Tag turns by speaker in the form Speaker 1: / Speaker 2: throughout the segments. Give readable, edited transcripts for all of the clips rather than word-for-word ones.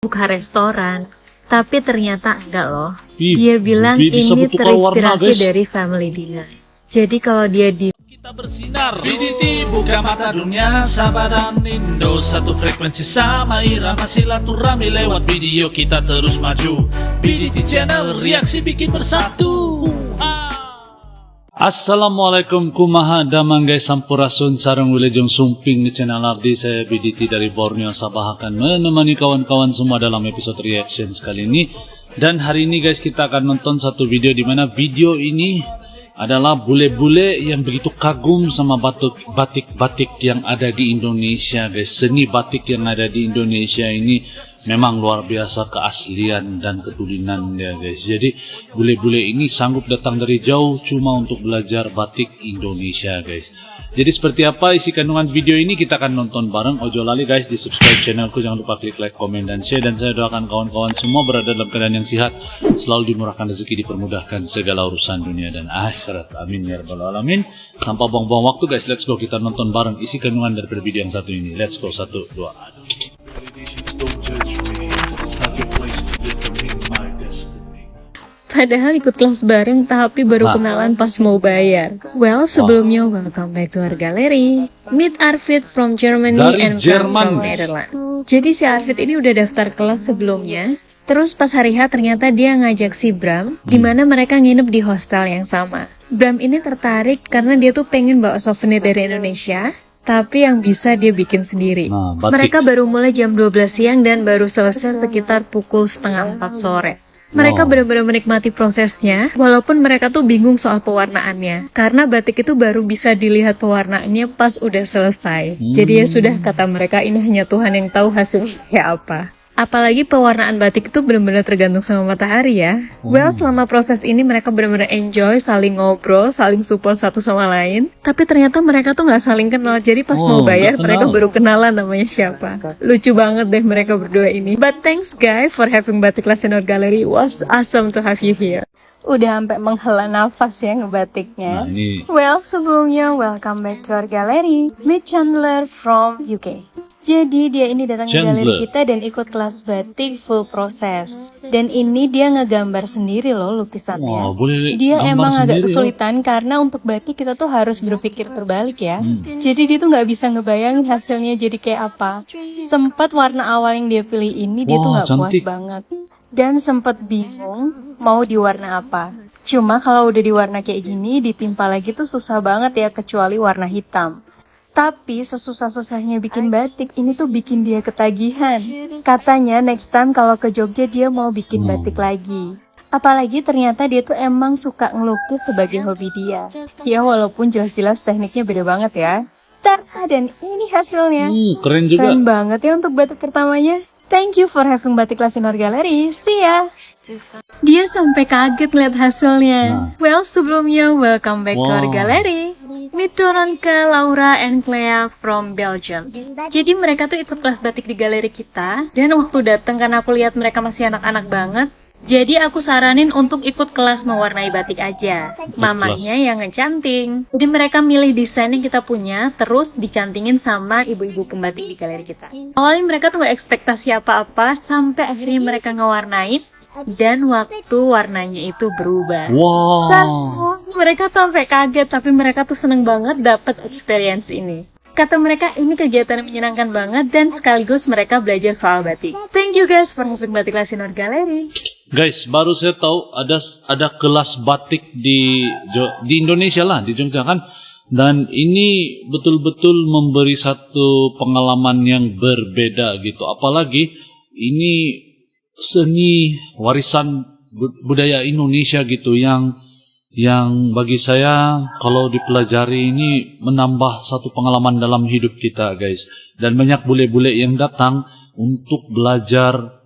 Speaker 1: buka restoran, tapi ternyata enggak loh. Dia bilang ini terinspirasi dari family dinner. Jadi kalau dia di
Speaker 2: kita bersinar, BDT buka mata dunia, Sabah dan Indo satu frekuensi sama irama silaturahmi lewat video kita terus maju. BDT channel reaksi bikin bersatu. Assalamualaikum kumaha damang guys, sampurasun sarang wilujeng sumping di channel abdi. Saya BDT dari Borneo Sabah akan menemani kawan-kawan semua dalam episode reaction kali ini. Dan hari ini guys kita akan nonton satu video di mana video ini adalah bule-bule yang begitu kagum sama batik-batik yang ada di Indonesia guys. Seni batik yang ada di Indonesia ini memang luar biasa keaslian dan ketulinan ya guys. Jadi bule-bule ini sanggup datang dari jauh cuma untuk belajar batik Indonesia guys. Jadi seperti apa isi kandungan video ini kita akan nonton bareng. Ojo lali guys di subscribe channelku, jangan lupa klik like, komen, dan share. Dan saya doakan kawan-kawan semua berada dalam keadaan yang sehat, selalu dimurahkan rezeki, dipermudahkan segala urusan dunia dan akhirat. Amin ya rabbal alamin. Tanpa buang-buang waktu guys, let's go kita nonton bareng isi kandungan dari video yang satu ini. Let's go, 1, 2.
Speaker 1: Padahal ikut kelas bareng tapi baru kenalan pas mau bayar. Well, sebelumnya welcome back to our gallery. Meet Arvid from Germany and from Netherlands. Jadi si Arvid ini udah daftar kelas sebelumnya. Terus pas hari H ternyata dia ngajak si Bram, di mana mereka nginep di hostel yang sama. Bram ini tertarik karena dia tuh pengen bawa souvenir dari Indonesia, tapi yang bisa dia bikin sendiri. Mereka baru mulai jam 12 siang dan baru selesai sekitar pukul setengah 4 sore. Mereka benar-benar menikmati prosesnya, walaupun mereka tuh bingung soal pewarnaannya. Karena batik itu baru bisa dilihat pewarnaannya pas udah selesai. Jadi ya sudah, kata mereka, ini hanya Tuhan yang tahu hasilnya kayak apa. Apalagi pewarnaan batik itu benar-benar tergantung sama matahari ya. Well, selama proses ini mereka benar-benar enjoy, saling ngobrol, saling support satu sama lain. Tapi ternyata mereka tuh nggak saling kenal. Jadi pas mau bayar, mereka baru kenalan namanya siapa. Lucu banget deh mereka berdua ini. But thanks guys for having Batik Class in our gallery. It was awesome to have you here. Udah sampai menghela nafas ya ngebatiknya. Well, sebelumnya welcome back to our gallery. Meet Chandler from UK. Jadi dia ini datang ke galeri kita dan ikut kelas batik full proses. Dan ini dia ngegambar sendiri loh lukisannya. Dia emang agak kesulitan karena untuk batik kita tuh harus berpikir terbalik ya. Jadi dia tuh nggak bisa ngebayang hasilnya jadi kayak apa. Sempat warna awal yang dia pilih ini dia tuh nggak puas banget. Dan sempat bingung mau diwarna apa. Cuma kalau udah diwarna kayak gini ditimpa lagi tuh susah banget ya, kecuali warna hitam. Tapi sesusah-susahnya bikin batik, ini tuh bikin dia ketagihan. Katanya next time kalau ke Jogja dia mau bikin batik lagi. Apalagi ternyata dia tuh emang suka ngelukis sebagai hobi dia. Ya walaupun jelas-jelas tekniknya beda banget ya. Dan ini hasilnya.
Speaker 2: Keren juga.
Speaker 1: Keren banget ya untuk batik pertamanya. Thank you for having Batik Class in our gallery. See ya. Dia sampai kaget lihat hasilnya. Well, sebelumnya welcome back to our gallery. Meet Toronke, Laura, and Clea from Belgium. Jadi mereka tuh ikut kelas batik di galeri kita. Dan waktu datang karena aku lihat mereka masih anak-anak banget, jadi aku saranin untuk ikut kelas mewarnai batik aja. Mamanya yang ngecanting. Jadi mereka milih desain yang kita punya, terus dicantingin sama ibu-ibu pembatik di galeri kita. Awalnya mereka tuh gak ekspektasi apa-apa, sampai akhirnya mereka ngewarnain. Dan waktu warnanya itu berubah. Mereka tuh sampai kaget, tapi mereka tuh seneng banget dapat experience ini. Kata mereka ini kegiatan yang menyenangkan banget dan sekaligus mereka belajar soal batik. Thank you guys for having Batik Class in our gallery.
Speaker 2: Guys, baru saya tahu ada kelas batik di Indonesia lah, di Jogja kan. Dan ini betul-betul memberi satu pengalaman yang berbeda gitu. Apalagi ini seni warisan budaya Indonesia gitu yang bagi saya kalau dipelajari ini menambah satu pengalaman dalam hidup kita guys. Dan banyak bule-bule yang datang untuk belajar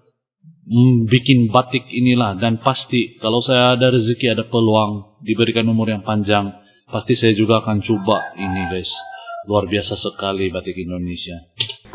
Speaker 2: bikin batik inilah. Dan pasti kalau saya ada rezeki, ada peluang, diberikan umur yang panjang, pasti saya juga akan coba ini guys. Luar biasa sekali batik Indonesia.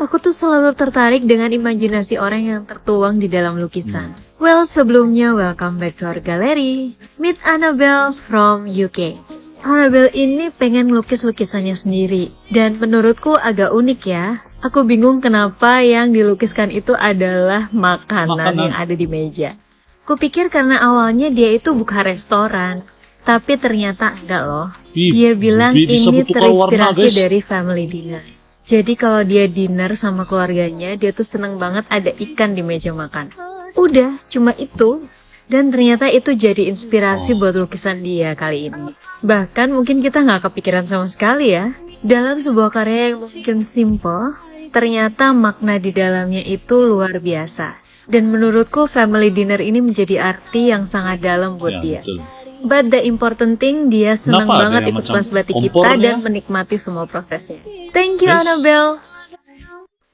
Speaker 1: Aku tuh selalu tertarik dengan imajinasi orang yang tertuang di dalam lukisan. Well, sebelumnya welcome back to our gallery. Meet Annabelle from UK. Annabelle ini pengen ngelukis lukisannya sendiri. Dan menurutku agak unik ya. Aku bingung kenapa yang dilukiskan itu adalah makanan yang ada di meja. Kupikir karena awalnya dia itu buka restoran, tapi ternyata enggak loh. Dia bilang ini terinspirasi dari family dinner. Jadi kalau dia dinner sama keluarganya, dia tuh seneng banget ada ikan di meja makan. Udah, cuma itu. Dan ternyata itu jadi inspirasi buat lukisan dia kali ini. Bahkan mungkin kita nggak kepikiran sama sekali ya. Dalam sebuah karya yang mungkin simple, ternyata makna di dalamnya itu luar biasa. Dan menurutku family dinner ini menjadi arti yang sangat dalam buat dia.
Speaker 2: Betul.
Speaker 1: But the important thing, dia senang
Speaker 2: Kenapa
Speaker 1: banget ikut kelas batik kita dan menikmati semua prosesnya. Thank you, Annabelle.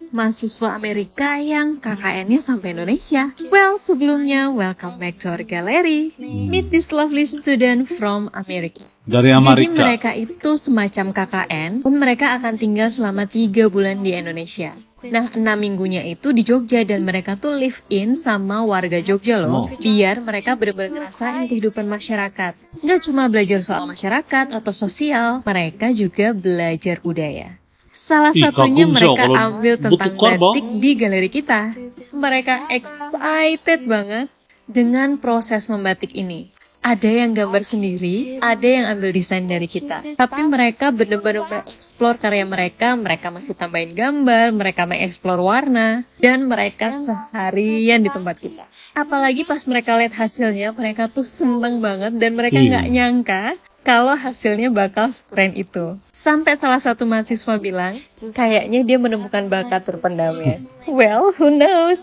Speaker 1: Mahasiswa Amerika yang KKN-nya sampai Indonesia. Well, sebelumnya, welcome back to our gallery. Meet this lovely student from America.
Speaker 2: Dari Amerika.
Speaker 1: Jadi mereka itu semacam KKN, dan mereka akan tinggal selama 3 bulan di Indonesia. Nah, 6 minggunya itu di Jogja, dan mereka tuh live in sama warga Jogja loh. Biar mereka benar-benar ngerasain kehidupan masyarakat. Nggak cuma belajar soal masyarakat atau sosial, mereka juga belajar budaya. Salah satunya mereka ambil tentang batik di galeri kita. Mereka excited banget dengan proses membatik ini. Ada yang gambar sendiri, ada yang ambil desain dari kita. Tapi mereka benar-benar mengeksplor karya mereka masih tambahin gambar, mereka mengeksplor warna, dan mereka seharian di tempat kita. Apalagi pas mereka lihat hasilnya, mereka tuh seneng banget dan mereka nggak nyangka kalau hasilnya bakal keren itu. Sampai salah satu mahasiswa bilang, kayaknya dia menemukan bakat terpendamnya. Well, who knows?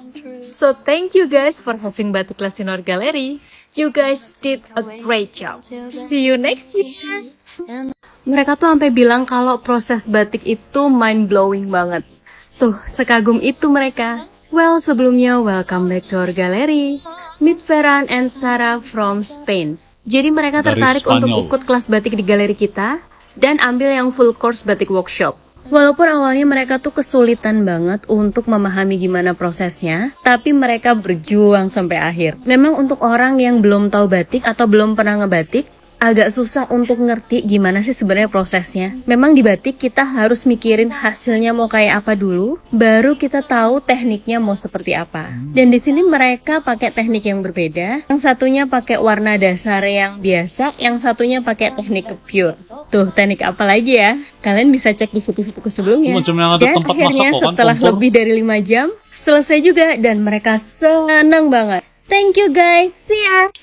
Speaker 1: So thank you guys for having batik class in our gallery. You guys did a great job. See you next year. Mereka tuh sampai bilang kalau proses batik itu mind-blowing banget. Tuh, sekagum itu mereka. Well, sebelumnya welcome back to our gallery. Meet Ferran and Sarah from Spain. Jadi mereka tertarik untuk ikut kelas batik di galeri kita dan ambil yang full course batik workshop. Walaupun awalnya mereka tuh kesulitan banget untuk memahami gimana prosesnya, tapi mereka berjuang sampai akhir. Memang untuk orang yang belum tahu batik atau belum pernah ngebatik, agak susah untuk ngerti gimana sih sebenarnya prosesnya. Memang di batik kita harus mikirin hasilnya mau kayak apa dulu, baru kita tahu tekniknya mau seperti apa. Dan di sini mereka pakai teknik yang berbeda. Yang satunya pakai warna dasar yang biasa, yang satunya pakai teknik pure. Tuh, teknik apa lagi ya? Kalian bisa cek di video-video sebelumnya. Dan akhirnya setelah lebih dari 5 jam, selesai juga dan mereka senang banget. Thank you guys, see ya!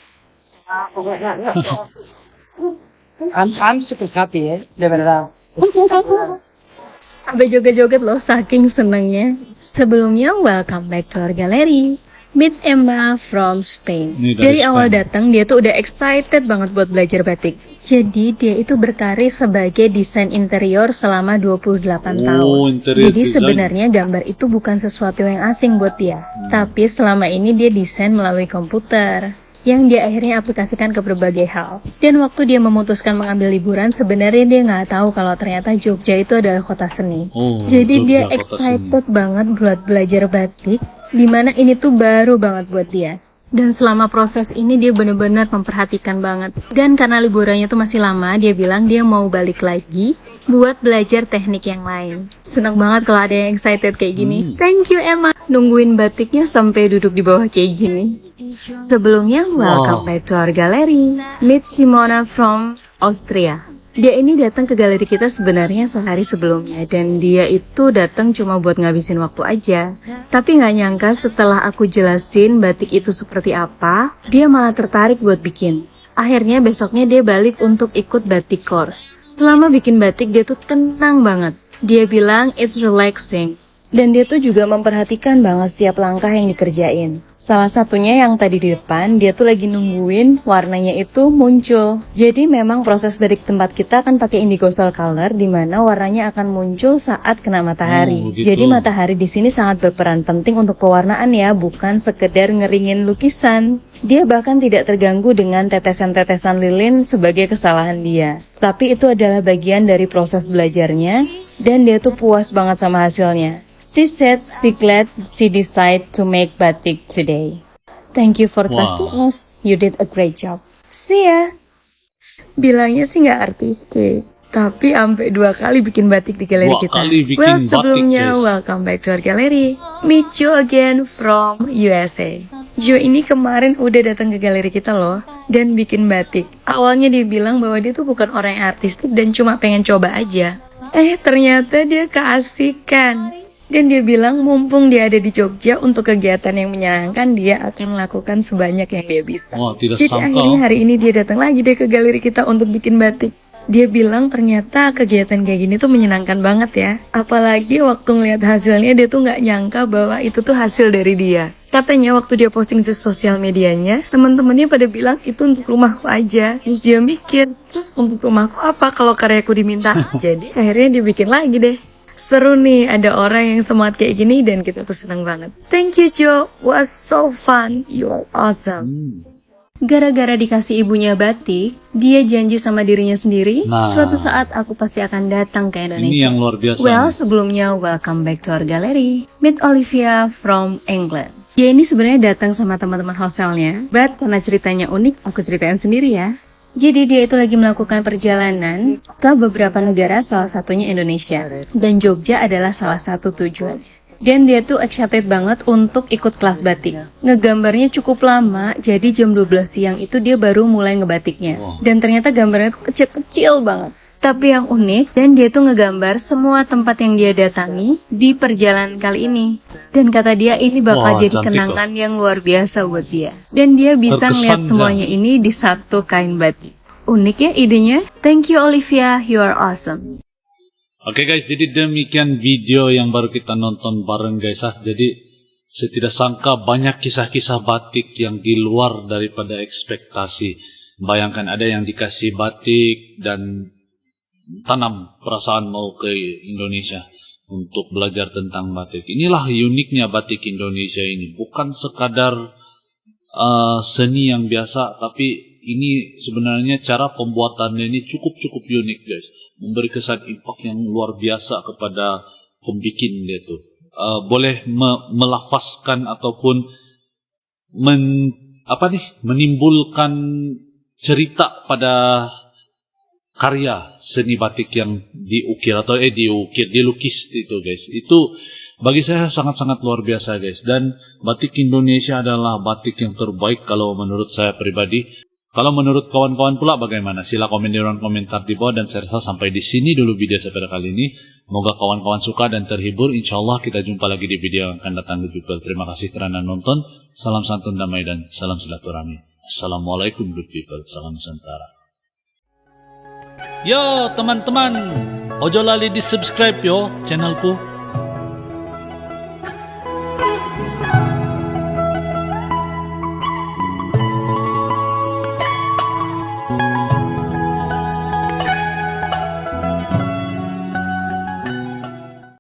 Speaker 3: I'm super happy ya, de verdad.
Speaker 1: Sampai joget-joget loh, saking senangnya. Sebelumnya, welcome back to our gallery. Meet Emma from Spain. Dari awal datang, dia tuh udah excited banget buat belajar batik. Jadi, dia itu berkarir sebagai desain interior selama 28 tahun. Jadi, sebenarnya gambar itu bukan sesuatu yang asing buat dia. Tapi selama ini dia desain melalui komputer, yang dia akhirnya aplikasikan ke berbagai hal. Dan waktu dia memutuskan mengambil liburan, sebenarnya dia nggak tahu kalau ternyata Jogja itu adalah kota seni. Jadi Jogja, dia excited banget buat belajar batik, dimana ini tuh baru banget buat dia. Dan selama proses ini dia benar-benar memperhatikan banget. Dan karena liburannya tuh masih lama, dia bilang dia mau balik lagi buat belajar teknik yang lain. Senang banget kalau ada yang excited kayak gini. Thank you Emma, nungguin batiknya sampai duduk di bawah kayak gini. Sebelumnya, welcome back to our gallery. Meet Simona from Austria. Dia ini datang ke galeri kita sebenarnya sehari sebelumnya, dan dia itu datang cuma buat ngabisin waktu aja. Tapi nggak nyangka setelah aku jelasin batik itu seperti apa, dia malah tertarik buat bikin. Akhirnya besoknya dia balik untuk ikut batik course. Selama bikin batik dia tuh tenang banget. Dia bilang it's relaxing. Dan dia tuh juga memperhatikan banget setiap langkah yang dikerjain. Salah satunya yang tadi di depan, dia tuh lagi nungguin warnanya itu muncul. Jadi memang proses batik tempat kita akan pakai indigo cell color, di mana warnanya akan muncul saat kena matahari. Jadi matahari di sini sangat berperan penting untuk pewarnaan ya, bukan sekedar ngeringin lukisan. Dia bahkan tidak terganggu dengan tetesan-tetesan lilin sebagai kesalahan dia. Tapi itu adalah bagian dari proses belajarnya, dan dia tuh puas banget sama hasilnya. She said she glad she decided to make batik today. Thank you for trusting us. You did a great job. See ya. Bilangnya sih nggak artistik, Tapi sampai 2 kali bikin batik di galeri
Speaker 2: 2
Speaker 1: kita.
Speaker 2: kali bikin
Speaker 1: Well,
Speaker 2: batik,
Speaker 1: sebelumnya
Speaker 2: guys.
Speaker 1: welcome back to our gallery. Meet Joe again from USA. Joe ini kemarin udah datang ke galeri kita loh dan bikin batik. Awalnya dia bilang bahwa dia tuh bukan orang yang artistik dan cuma pengen coba aja. Ternyata dia keasikan. Dan dia bilang mumpung dia ada di Jogja untuk kegiatan yang menyenangkan, dia akan melakukan sebanyak yang dia bisa.
Speaker 2: Wah, tidak
Speaker 1: Jadi
Speaker 2: sangka.
Speaker 1: akhirnya hari ini dia datang lagi deh ke galeri kita untuk bikin batik. Dia bilang ternyata kegiatan kayak gini tuh menyenangkan banget ya. Apalagi waktu ngeliat hasilnya dia tuh nggak nyangka bahwa itu tuh hasil dari dia. Katanya waktu dia posting di sosial medianya, teman-temannya pada bilang itu untuk rumahku aja. Terus dia mikir, terus untuk rumahku apa kalau karyaku diminta? Jadi akhirnya dia bikin lagi deh. Seru nih, ada orang yang semangat kayak gini dan kita tuh senang banget. Thank you Joe, was so fun, you are awesome. Gara-gara dikasih ibunya batik, dia janji sama dirinya sendiri,
Speaker 2: Nah.
Speaker 1: suatu saat aku pasti akan datang ke Indonesia.
Speaker 2: Ini yang luar biasa.
Speaker 1: Well, sebelumnya welcome back to our gallery. Meet Olivia from England. Dia ini sebenarnya datang sama teman-teman hostelnya, but karena ceritanya unik, aku ceritain sendiri ya. Jadi dia itu lagi melakukan perjalanan ke beberapa negara, salah satunya Indonesia. Dan Jogja adalah salah satu tujuannya. Dan dia tuh excited banget untuk ikut kelas batik. Ngegambarnya cukup lama, jadi jam 12 siang itu dia baru mulai ngebatiknya. Dan ternyata gambarnya tuh kecil-kecil banget. Tapi yang unik, dan dia tuh ngegambar semua tempat yang dia datangi di perjalanan kali ini. Dan kata dia ini bakal
Speaker 2: Wah,
Speaker 1: jadi
Speaker 2: cantik
Speaker 1: kenangan yang luar biasa buat dia. Dan dia bisa
Speaker 2: Terkesan,
Speaker 1: ngeliat semuanya ini di satu kain batik. Unik ya idenya? Thank you Olivia, you are awesome.
Speaker 2: Oke guys, jadi demikian video yang baru kita nonton bareng guys. Jadi saya tidak sangka banyak kisah-kisah batik yang di luar daripada ekspektasi. Bayangkan ada yang dikasih batik dan tanam perasaan mau ke Indonesia untuk belajar tentang batik. Inilah uniknya batik Indonesia ini. Bukan sekadar seni yang biasa, tapi ini sebenarnya cara pembuatannya ini cukup unik guys. Memberi kesan impact yang luar biasa kepada pembikin dia tuh. Boleh melafazkan ataupun menimbulkan cerita pada karya seni batik yang diukir atau dilukis itu guys. Itu bagi saya sangat-sangat luar biasa guys. Dan batik Indonesia adalah batik yang terbaik kalau menurut saya pribadi. Kalau menurut kawan-kawan pula bagaimana? Sila komen di ruang komentar di bawah. Dan saya rasa sampai di sini dulu video saya pada kali ini. Semoga kawan-kawan suka dan terhibur. InsyaAllah kita jumpa lagi di video yang akan datang good people. Terima kasih kerana nonton. Salam santun damai dan salam silaturahmi. Assalamualaikum good people. Salam Nusantara. Yo teman-teman, ojo lali di subscribe yo channelku.